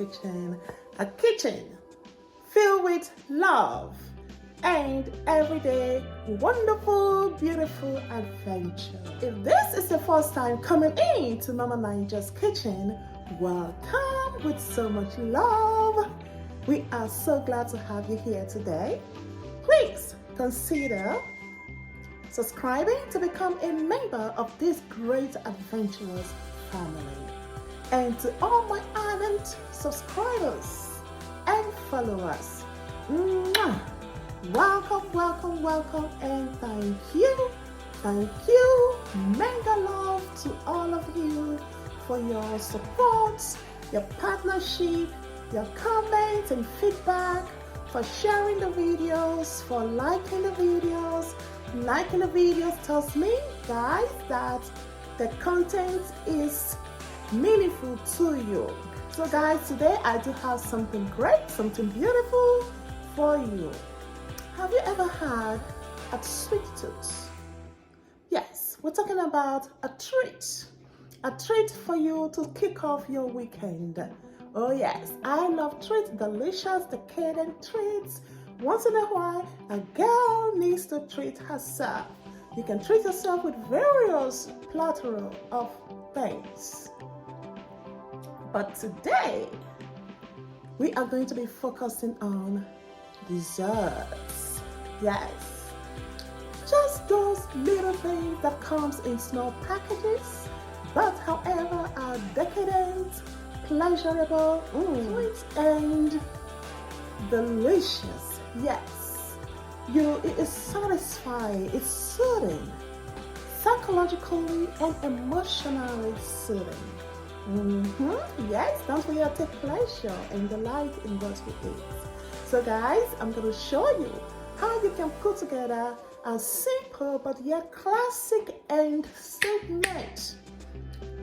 kitchen, a kitchen filled with love and everyday wonderful, beautiful adventure. If this is the first time coming in to Mama Ninja's kitchen, welcome with so much love. We are so glad to have you here today. Please consider subscribing to become a member of this great adventurous family. And to all my ardent subscribers and followers, welcome, welcome, welcome, and thank you. Mega love to all of you for your support, your partnership, your comments and feedback, for sharing the videos, for liking the videos. Liking the videos tells me, guys, that the content is meaningful to you. So guys, today I do have something great, something beautiful for you. Have you ever had a sweet tooth? Yes, we're talking about a treat for you to kick off your weekend. Oh yes, I love treats, delicious, decadent treats. Once in a while, a girl needs to treat herself. You can treat yourself with various plethora of things. But today, we are going to be focusing on desserts. Yes, just those little things that comes in small packages, but however are decadent, pleasurable, sweet, and delicious. Yes, it is satisfying, it's soothing, psychologically and emotionally soothing. Yes, don't forget to take pleasure and delight in what we eat. So guys, I'm going to show you how you can put together a simple but yet classic and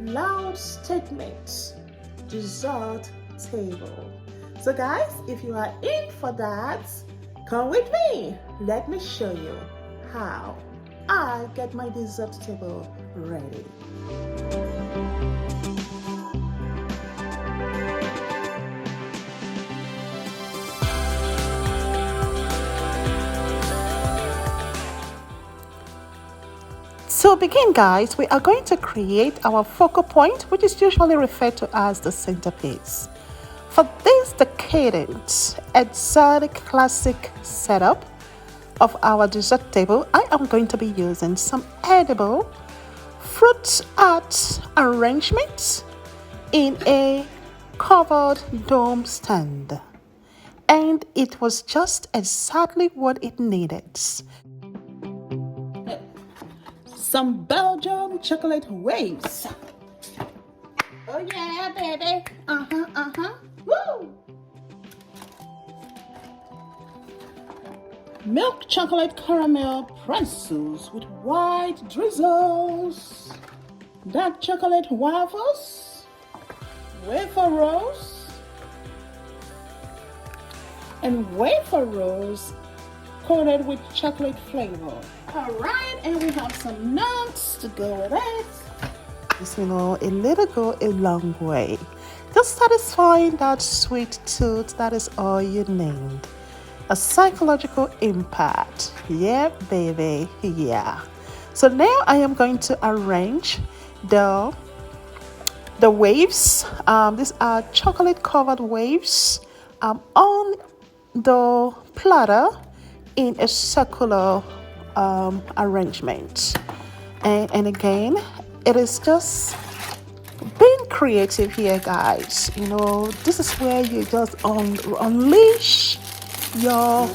loud statement dessert table. So guys, if you are in for that, come with me. Let me show you how I get my dessert table ready. To begin, guys, we are going to create our focal point, which is usually referred to as the centerpiece. For this decadent, exotic, classic setup of our dessert table, I am going to be using some edible fruit art arrangements in a covered dome stand. And it was just exactly what it needed. Some Belgian chocolate waves. Oh yeah, baby. Woo! Milk chocolate caramel pretzels with white drizzles. Dark chocolate waffles. Wafer rolls. And wafer rolls coated with chocolate flavor. Alright, and we have some nuts to go with it. Just, a little go a long way. Just satisfying that sweet tooth, that is all you need. A psychological impact. Yeah, baby, yeah. So now I am going to arrange the waves. These are chocolate covered waves on the platter in a circular arrangement. And again, it is just being creative here, guys. This is where you just unleash your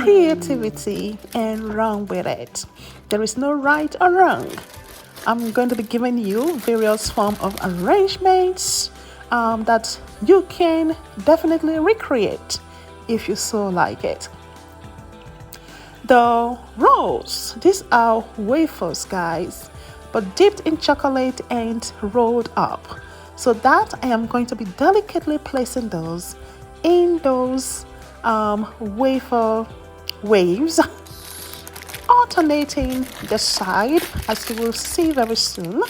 creativity and run with it. There is no right or wrong. I'm going to be giving you various forms of arrangements that you can definitely recreate if you so like it. The rolls, these are wafers, guys, but dipped in chocolate and rolled up. So that I am going to be delicately placing those in those wafer waves, alternating the side, as you will see very soon.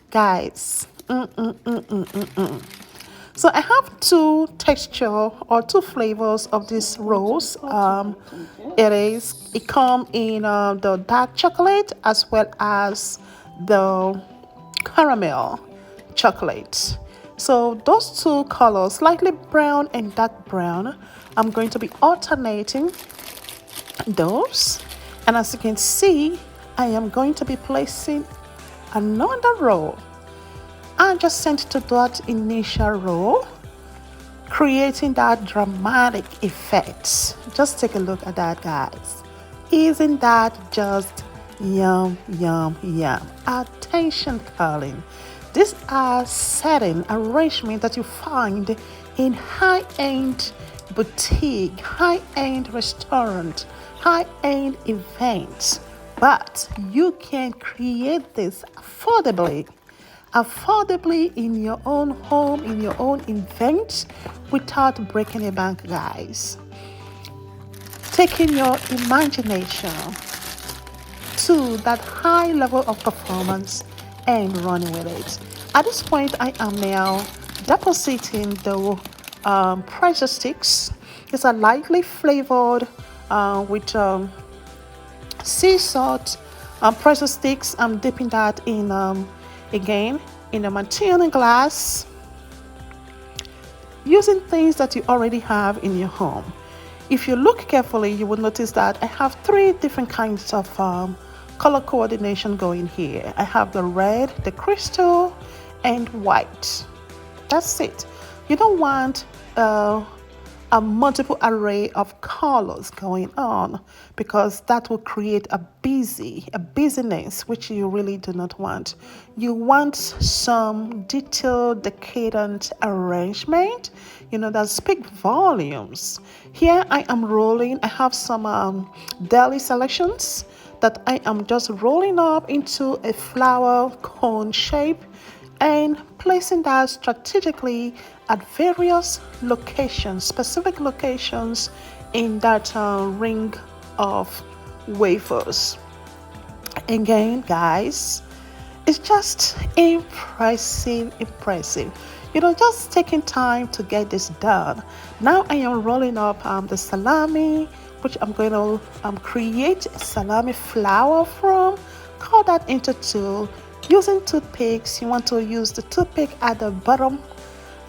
Guys, So I have two texture or two flavors of this rose. It come in the dark chocolate as well as the caramel chocolate. So those two colors, slightly brown and dark brown, I'm going to be alternating those. And as you can see, I am going to be placing another row. I just sent to that initial row, creating that dramatic effect. Just take a look at that, guys. Isn't that just yum, yum, yum? Attention calling. These are setting arrangement that you find in high-end boutique, high-end restaurant, high-end events. But you can create this affordably in your own home, in your own event, without breaking a bank, guys. Taking your imagination to that high level of performance and running with it. At this point, I am now depositing the pressure sticks. These are lightly flavored with sea salt pressure sticks. I'm dipping that in again in a martini glass, using things that you already have in your home. If you look carefully, you will notice that I have three different kinds of color coordination going here. I have the red, the crystal, and white. That's it. You don't want a multiple array of colors going on, because that will create a busyness, which you really do not want. You want some detailed, decadent arrangement, that speak volumes. Here I am rolling. I have some deli selections that I am just rolling up into a flower cone shape and placing that strategically at various locations, specific locations in that ring of wafers. Again, guys, it's just impressive. Just taking time to get this done. Now I am rolling up the salami, which I'm going to create a salami flour from. Cut that into two. Using toothpicks, you want to use the toothpick at the bottom,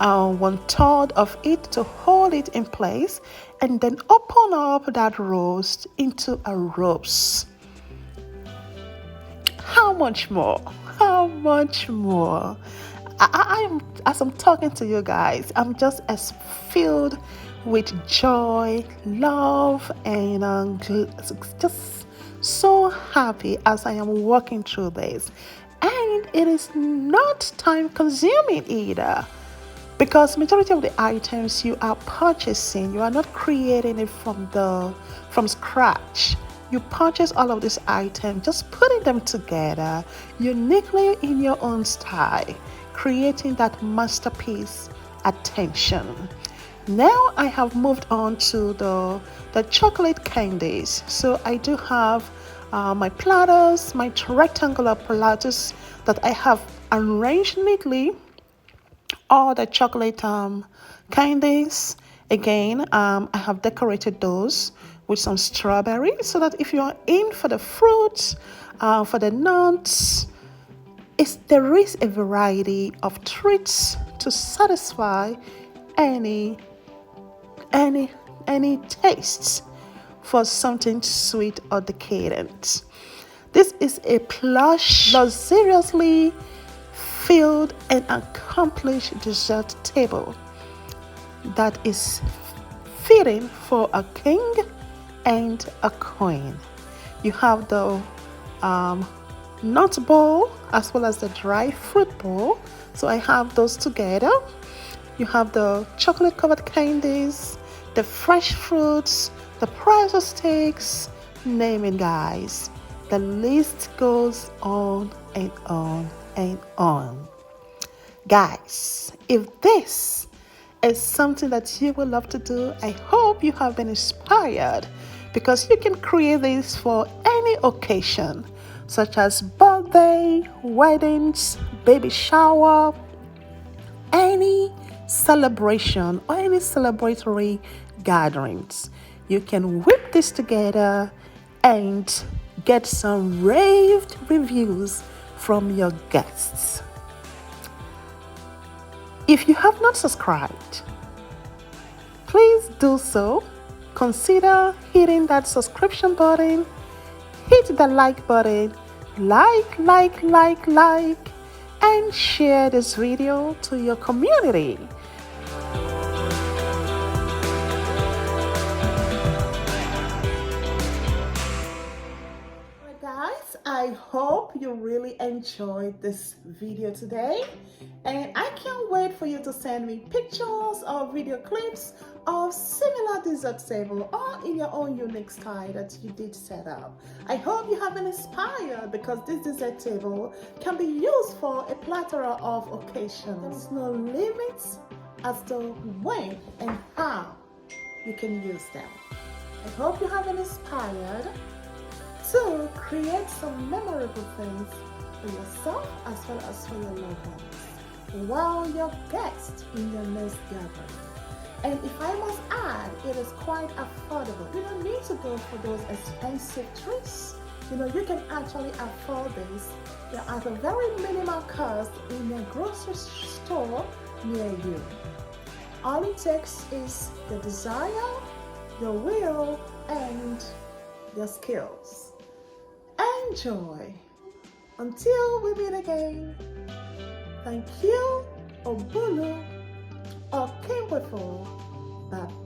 1/3 of it, to hold it in place, and then open up that roast into a roast. How much more? As I'm talking to you guys, I'm just as filled with joy, love, and just so happy as I am walking through this. And it is not time consuming either, because majority of the items you are purchasing, you are not creating it from scratch. You purchase all of these items, just putting them together uniquely in your own style, creating that masterpiece attention. Now I have moved on to the chocolate candies. So I do have my platters, my rectangular platters that I have arranged neatly. All the chocolate candies. Again, I have decorated those with some strawberries, so that if you are in for the fruits, for the nuts, there is a variety of treats to satisfy any tastes for something sweet or decadent. This is a plush, luxuriously filled and accomplished dessert table that is fitting for a king and a queen. You have the nut bowl as well as the dry fruit bowl. So I have those together. You have the chocolate covered candies, the fresh fruits, the pressure sticks, name it, guys. The list goes on and on and on. Guys, if this is something that you would love to do, I hope you have been inspired, because you can create this for any occasion, such as birthday, weddings, baby shower, celebration or any celebratory gatherings. You can whip this together and get some raved reviews from your guests. If you have not subscribed, please do so. Consider hitting that subscription button, hit the like button, like, and share this video to your community. Guys, I hope you really enjoyed this video today, and I can't wait for you to send me pictures or video clips of similar dessert table or in your own unique style that you did set up. I hope you have been inspired, because this dessert table can be used for a plethora of occasions. There's no limits as to when and how you can use them. I hope you have been inspired to create some memorable things for yourself as well as for your loved ones while you're guests in your next gathering. And if I must add, it is quite affordable. You don't need to go for those expensive treats. You can actually afford this at a very minimal cost in a grocery store near you. All it takes is your desire, your will, and your skills. Enjoy. Until we meet again, thank you, Obulu, Okewefo, bye.